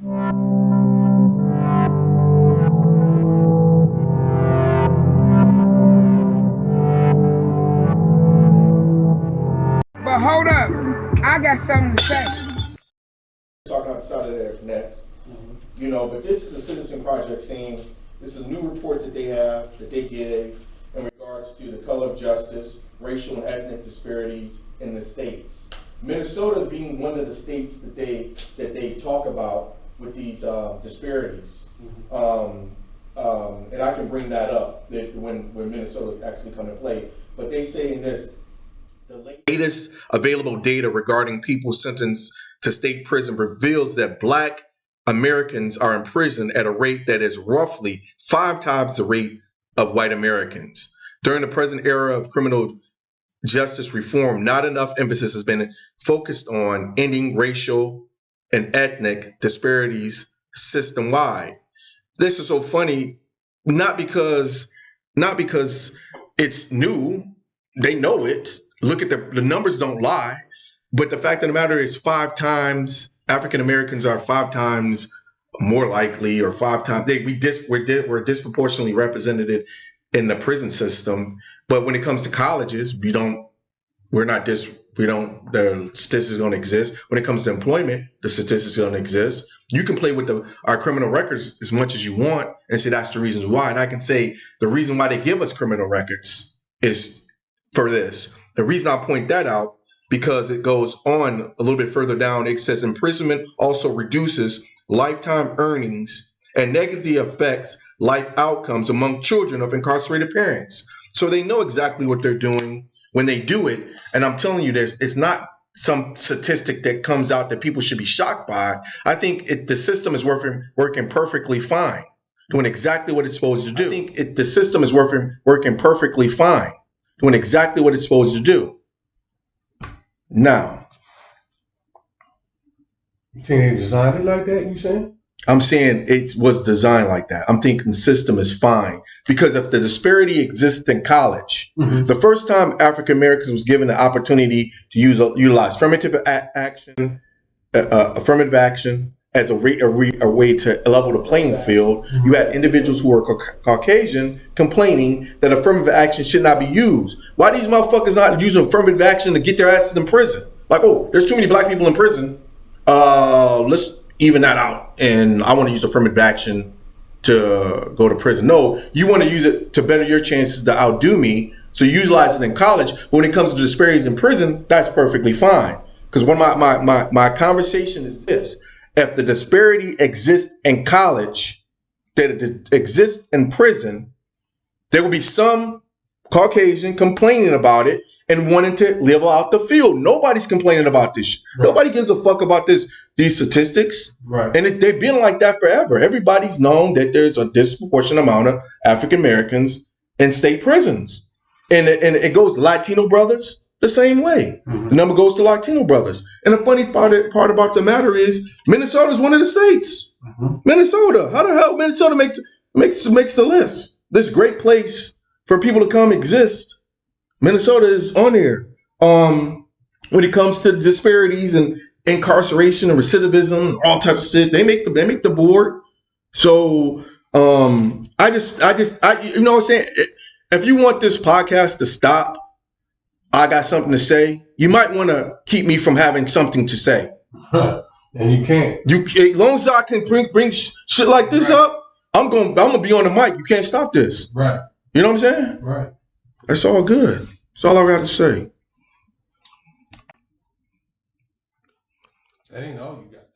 But hold up, I got something to say. Talking outside of their necks, you know, but this is a citizen project saying this is a new report that they gave in regards to the color of justice, racial and ethnic disparities in the states. Minnesota being one of the states that they talk about with these disparities. And I can bring that up that when Minnesota actually come into play. But they say in this, the latest available data regarding people sentenced to state prison reveals that Black Americans are in prison at a rate that is roughly 5 times the rate of white Americans. During the present era of criminal justice reform, not enough emphasis has been focused on ending racial and ethnic disparities system-wide. This is so funny, not because it's new, they know it. Look at the numbers don't lie, but the fact of the matter is 5 times African Americans are 5 times more likely, or 5 times we're disproportionately represented in the prison system. But when it comes to colleges, the statistics don't exist. When it comes to employment, the statistics don't exist. You can play with our criminal records as much as you want and say that's the reasons why. And I can say the reason why they give us criminal records is for this. The reason I point that out, because it goes on a little bit further down. It says imprisonment also reduces lifetime earnings and negatively affects life outcomes among children of incarcerated parents. So they know exactly what they're doing when they do it. And I'm telling you, it's not some statistic that comes out that people should be shocked by. I think the system is working perfectly fine, doing exactly what it's supposed to do. I think the system is working perfectly fine, doing exactly what it's supposed to do. Now, you think they designed it like that, you saying? I'm saying it was designed like that. I'm thinking the system is fine. Because if the disparity exists in college, the first time African Americans was given the opportunity to utilize affirmative action as a way to level the playing field, you had individuals who were Caucasian complaining that affirmative action should not be used. Why these motherfuckers not using affirmative action to get their asses in prison? Like, oh, there's too many Black people in prison. Let's even that out. And I want to use affirmative action to go to prison. No, you want to use it to better your chances to outdo me. So utilize it in college. But when it comes to disparities in prison, that's perfectly fine. Because one of my conversation is this. If the disparity exists in college, that it exists in prison, there will be some Caucasian complaining about it and wanting to level out the field. Nobody's complaining about this shit. Right. Nobody gives a fuck about these statistics. Right. And they've been like that forever. Everybody's known that there's a disproportionate amount of African Americans in state prisons. And it goes Latino brothers the same way. The number goes to Latino brothers. And the funny part about the matter is Minnesota is one of the states. Minnesota. How the hell Minnesota makes the list? This great place for people to come exist. Minnesota is on there. When it comes to disparities and incarceration and recidivism and all types of shit, they make the board. So I you know what I'm saying? If you want this podcast to stop, I got something to say. You might want to keep me from having something to say. And you can't. As long as I can bring shit like this up, I'm gonna be on the mic. You can't stop this. Right. You know what I'm saying? Right. That's all good. That's all I got to say. That ain't all you got.